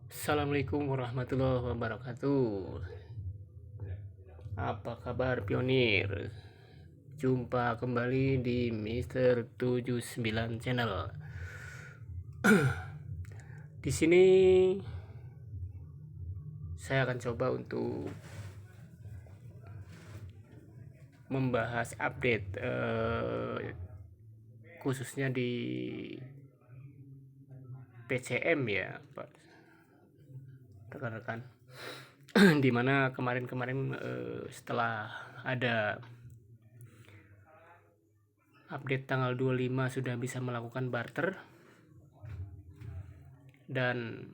Assalamualaikum warahmatullahi wabarakatuh. Apa kabar pionir? Jumpa kembali di Mister 79 Channel. Di sini saya akan coba untuk membahas update khususnya di PCM ya, Pak rekan-rekan. Dimana kemarin-kemarin setelah ada update tanggal 25 sudah bisa melakukan barter, dan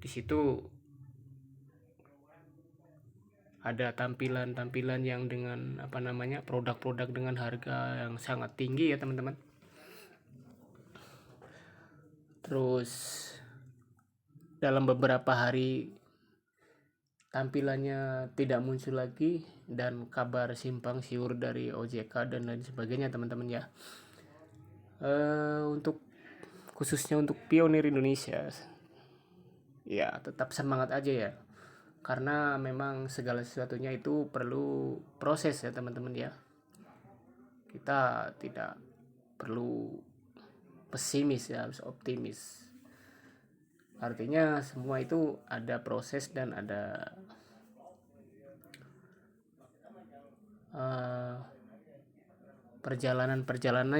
di situ ada tampilan-tampilan yang dengan produk-produk dengan harga yang sangat tinggi ya teman-teman. Terus dalam beberapa hari tampilannya tidak muncul lagi dan kabar simpang siur dari OJK dan lain sebagainya teman-teman ya. Untuk khususnya untuk pionir Indonesia ya tetap semangat aja ya, karena memang segala sesuatunya itu perlu proses ya teman-teman ya. Kita tidak perlu pesimis ya, harus optimis. Artinya semua itu ada proses dan ada perjalanan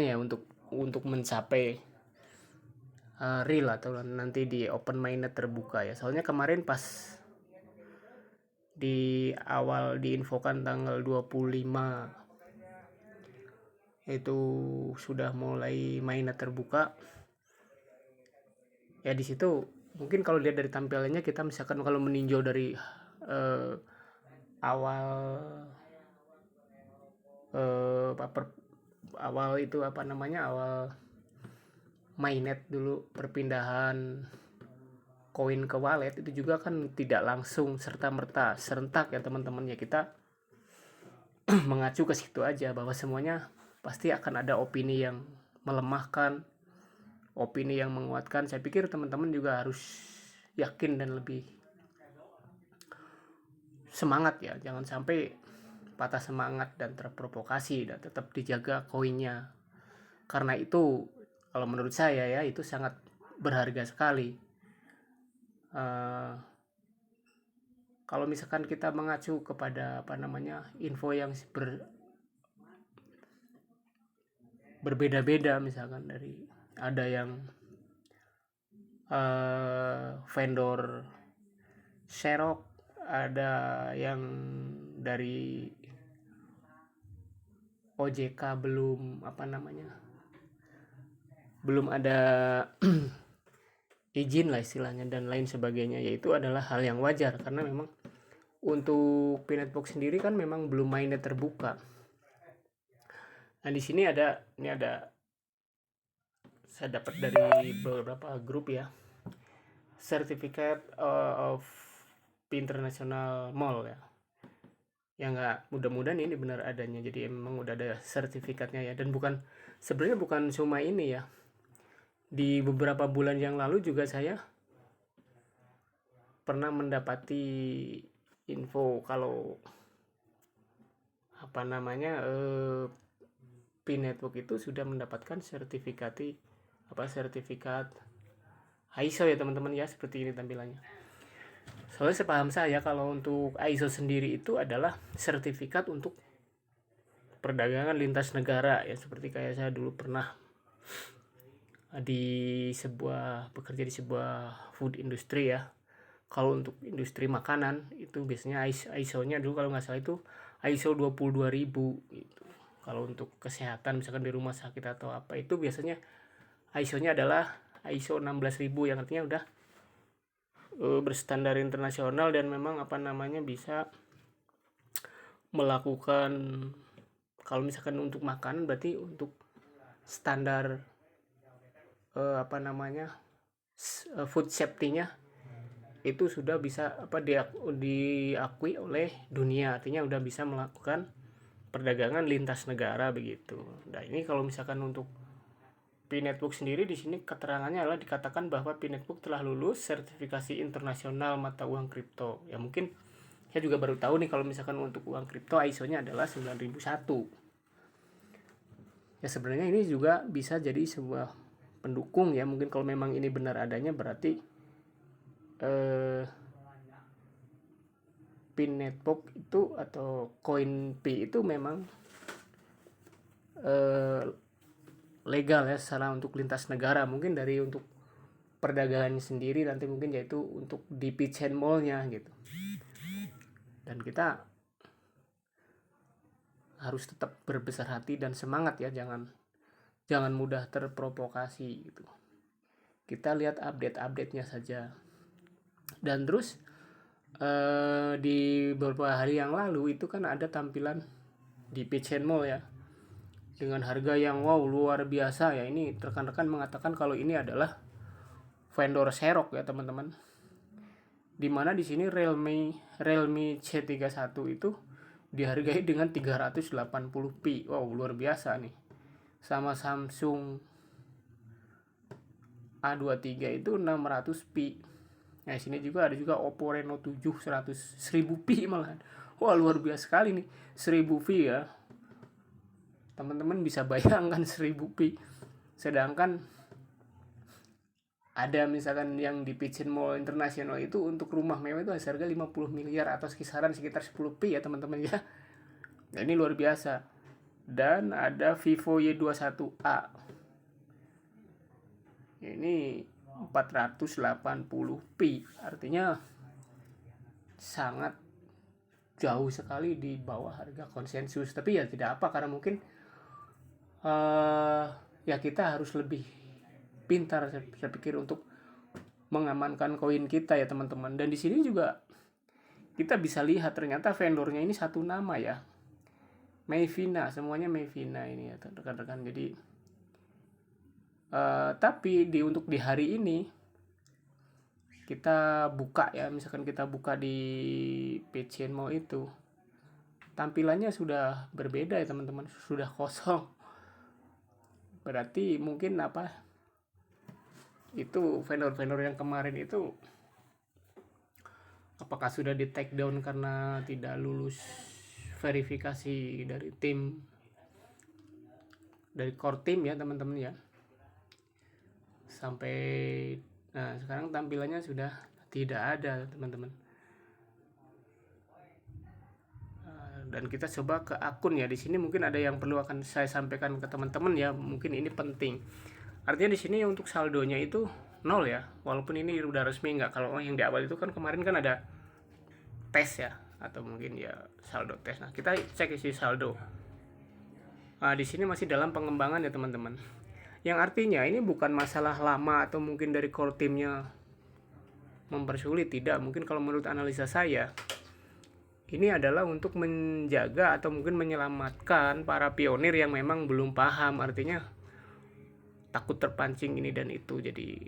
ya untuk mencapai real atau nanti di open minded terbuka ya. Soalnya kemarin pas di awal diinfokan tanggal 25 itu sudah mulai mainnet terbuka ya. Di situ mungkin kalau lihat dari tampilannya, kita misalkan kalau meninjau dari awal awal mainnet dulu, perpindahan koin ke wallet itu juga kan tidak langsung serta merta serentak ya teman-teman ya. Kita mengacu ke situ aja bahwa semuanya pasti akan ada opini yang melemahkan, opini yang menguatkan. Saya pikir teman-teman juga harus yakin dan lebih semangat ya, jangan sampai patah semangat dan terprovokasi, dan tetap dijaga koinnya, karena itu kalau menurut saya ya itu sangat berharga sekali. Kalau misalkan kita mengacu kepada info yang berbeda-beda, misalkan dari ada yang vendor Xerox, ada yang dari OJK belum ada izin lah istilahnya dan lain sebagainya, yaitu adalah hal yang wajar karena memang untuk Pinetbox sendiri kan memang belum mainnya terbuka. Nah di sini saya dapat dari beberapa grup ya, Certificate of International Mall ya. Ya nggak, mudah-mudahan ini benar adanya, jadi emang udah ada sertifikatnya ya. Dan sebenarnya bukan cuma ini ya, di beberapa bulan yang lalu juga saya pernah mendapati info kalau P-Network itu sudah mendapatkan sertifikat ISO ya teman-teman ya, seperti ini tampilannya. Soalnya sepaham saya kalau untuk ISO sendiri itu adalah sertifikat untuk perdagangan lintas negara ya, seperti kayak saya dulu pernah bekerja di sebuah food industry ya. Kalau untuk industri makanan itu biasanya ISO-nya dulu kalau nggak salah itu ISO 22.000 gitu. Kalau untuk kesehatan misalkan di rumah sakit atau apa, itu biasanya ISO-nya adalah ISO 16.000 yang artinya udah berstandar internasional dan memang bisa melakukan, kalau misalkan untuk makanan berarti untuk standar food safety-nya itu sudah bisa diakui oleh dunia, artinya udah bisa melakukan perdagangan lintas negara begitu. Nah ini kalau misalkan untuk P-Network sendiri di sini keterangannya adalah dikatakan bahwa P-Network telah lulus sertifikasi internasional mata uang kripto. Ya mungkin saya juga baru tahu nih kalau misalkan untuk uang kripto ISO-nya adalah 9001. Ya sebenarnya ini juga bisa jadi sebuah pendukung ya, mungkin kalau memang ini benar adanya berarti P-Network itu atau CoinP itu memang legal ya secara untuk lintas negara, mungkin dari untuk perdagangannya sendiri nanti mungkin yaitu untuk di P-Chain Mall-nya gitu. Dan kita harus tetap berbesar hati dan semangat ya, jangan mudah terprovokasi gitu. Kita lihat update-nya saja. Dan terus di beberapa hari yang lalu itu kan ada tampilan di P-Chain Mall ya, dengan harga yang wow luar biasa ya. Ini rekan-rekan mengatakan kalau ini adalah vendor serok ya teman-teman. Dimana di sini Realme C31 itu dihargai dengan 380p. Wow luar biasa nih. Sama Samsung A23 itu 600p. Nah sini juga ada juga Oppo Reno 7 1000p malahan. Wah luar biasa sekali nih, 1000p ya. Teman-teman bisa bayangkan 1000p. Sedangkan ada misalkan yang di P-Chain Mall Internasional itu untuk rumah mewah itu harga 50 miliar atau kisaran sekitar 10p ya teman-teman ya. Nah, ini luar biasa. Dan ada Vivo Y21A. Ini 480p, artinya sangat jauh sekali di bawah harga konsensus. Tapi ya tidak apa, karena mungkin ya kita harus lebih pintar saya pikir untuk mengamankan koin kita ya teman-teman. Dan di sini juga kita bisa lihat ternyata vendornya ini satu nama ya, Mayfina, semuanya Mayfina ini ya rekan-rekan. Jadi tapi untuk di hari ini kita buka ya, misalkan kita buka di P-Chain Mall itu tampilannya sudah berbeda ya teman-teman, sudah kosong. Berarti mungkin itu vendor-vendor yang kemarin itu apakah sudah di take down karena tidak lulus verifikasi dari core team ya teman-teman ya. Sampai sekarang tampilannya sudah tidak ada teman-teman. Dan kita coba ke akun ya. Di sini mungkin ada yang perlu akan saya sampaikan ke teman-teman ya, mungkin ini penting. Artinya di sini untuk saldonya itu 0 ya, walaupun ini udah resmi enggak. Kalau yang di awal itu kan kemarin kan ada tes ya, atau mungkin ya saldo tes. Nah kita cek isi saldo. Di sini masih dalam pengembangan ya teman-teman. Yang artinya ini bukan masalah lama atau mungkin dari core timnya mempersulit, tidak. Mungkin kalau menurut analisa saya ini adalah untuk menjaga atau mungkin menyelamatkan para pionir yang memang belum paham, artinya takut terpancing ini dan itu. Jadi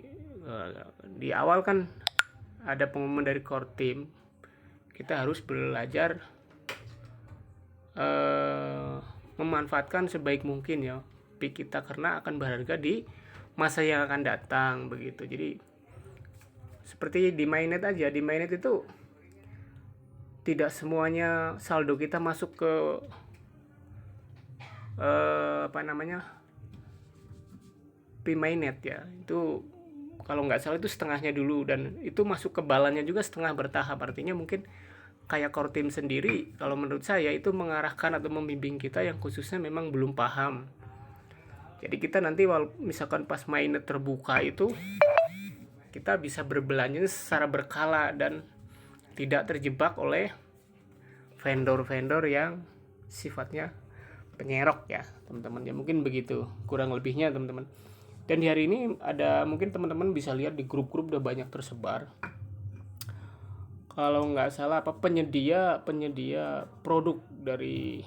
di awal kan ada pengumuman dari core team, kita harus belajar memanfaatkan sebaik mungkin ya PIK kita, karena akan berharga di masa yang akan datang begitu. Jadi seperti di Mainnet aja, di Mainnet itu tidak semuanya saldo kita masuk ke P-Mainnet ya. Itu kalau nggak salah itu setengahnya dulu, dan itu masuk ke balannya juga setengah bertahap. Artinya mungkin kayak core team sendiri kalau menurut saya itu mengarahkan atau membimbing kita yang khususnya memang belum paham. Jadi kita nanti misalkan pas Mainnet terbuka itu kita bisa berbelanja secara berkala dan tidak terjebak oleh vendor-vendor yang sifatnya penyerok ya teman-teman ya. Mungkin begitu kurang lebihnya teman-teman. Dan di hari ini ada, mungkin teman-teman bisa lihat di grup-grup udah banyak tersebar, kalau nggak salah penyedia produk dari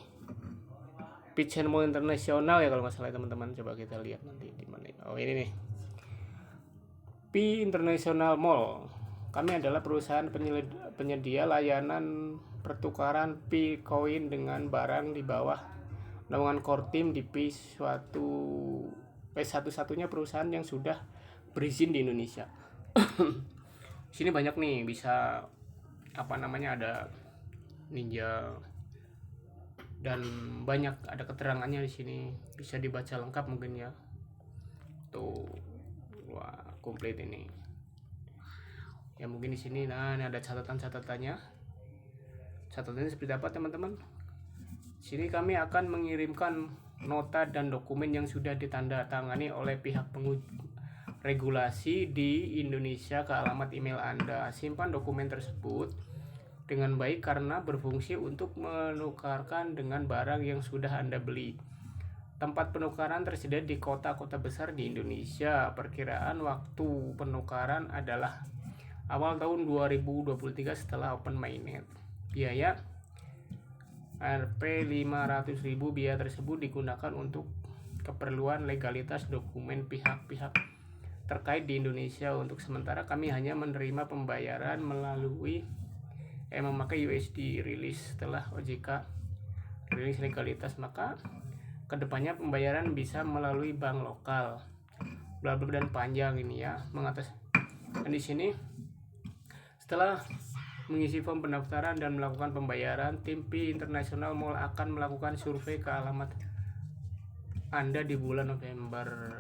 P-Chain Mall Internasional ya kalau nggak salah teman-teman. Coba kita lihat nanti di mana. Oh ini nih, P International Mall. Kami adalah perusahaan penyedia layanan pertukaran P koin dengan barang di bawah naungan core team di P suatu satu-satunya perusahaan yang sudah berizin di Indonesia. Sini banyak nih, bisa ada Ninja dan banyak ada keterangannya di sini, bisa dibaca lengkap mungkin ya. Tuh, wah komplit ini. Ya mungkin di sini, nah ini ada catatannya. Catatannya seperti apa teman-teman? Sini kami akan mengirimkan nota dan dokumen yang sudah ditandatangani oleh pihak regulasi di Indonesia ke alamat email Anda. Simpan dokumen tersebut dengan baik karena berfungsi untuk menukarkan dengan barang yang sudah Anda beli. Tempat penukaran tersedia di kota-kota besar di Indonesia. Perkiraan waktu penukaran adalah awal tahun 2023 setelah open mainnet. Biaya Rp500.000. Biaya tersebut digunakan untuk keperluan legalitas dokumen pihak-pihak terkait di Indonesia. Untuk sementara kami hanya menerima pembayaran memakai USD rilis setelah OJK rilis legalitas, maka kedepannya pembayaran bisa melalui bank lokal. Bla bla dan panjang ini ya dan di sini setelah mengisi form pendaftaran dan melakukan pembayaran, tim Pi International Mall akan melakukan survei ke alamat Anda di bulan November.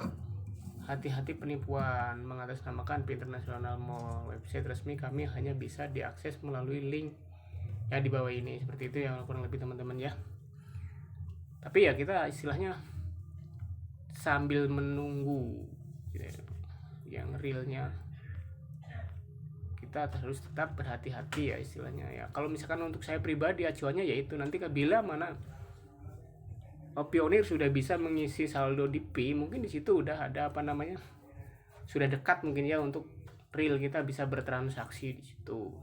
Hati-hati penipuan mengatasnamakan Pi International Mall. Website resmi kami hanya bisa diakses melalui link ya di bawah ini. Seperti itu ya kurang lebih teman-teman ya. Tapi ya kita istilahnya sambil menunggu yang realnya, kita harus tetap berhati-hati ya istilahnya ya. Kalau misalkan untuk saya pribadi acuannya yaitu nanti bila mana Pionir sudah bisa mengisi saldo di Pi, mungkin di situ udah ada sudah dekat mungkin ya untuk real kita bisa bertransaksi di situ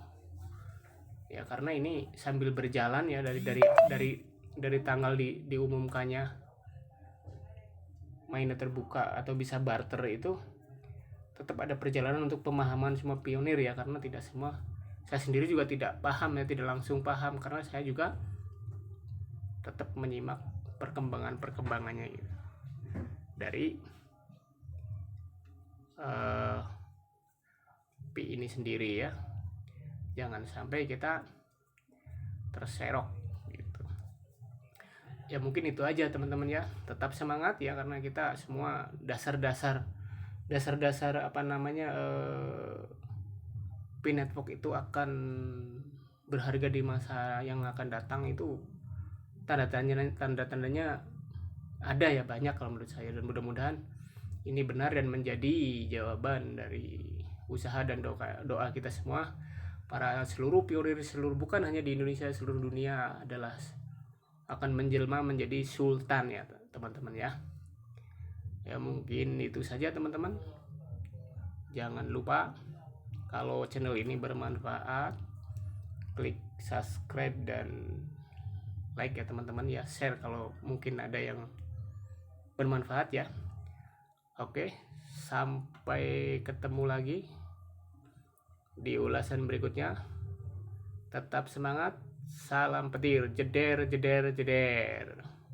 ya, karena ini sambil berjalan ya dari tanggal diumumkannya mainnet terbuka atau bisa barter, itu tetap ada perjalanan untuk pemahaman semua pionir ya, karena tidak semua, saya sendiri juga tidak paham ya, tidak langsung paham karena saya juga tetap menyimak perkembangannya gitu. Dari Pi ini sendiri ya, jangan sampai kita terserok gitu ya. Mungkin itu aja teman-teman ya, tetap semangat ya, karena kita semua dasar-dasar Pi network itu akan berharga di masa yang akan datang. Itu tanda-tandanya ada ya, banyak kalau menurut saya, dan mudah-mudahan ini benar dan menjadi jawaban dari usaha dan doa kita semua, para seluruh pionir, bukan hanya di Indonesia, seluruh dunia adalah akan menjelma menjadi sultan ya teman-teman ya. Ya mungkin itu saja teman-teman. Jangan lupa kalau channel ini bermanfaat, klik subscribe dan like ya teman-teman ya, share kalau mungkin ada yang bermanfaat ya. Oke, sampai ketemu lagi di ulasan berikutnya. Tetap semangat, salam petir, jeder.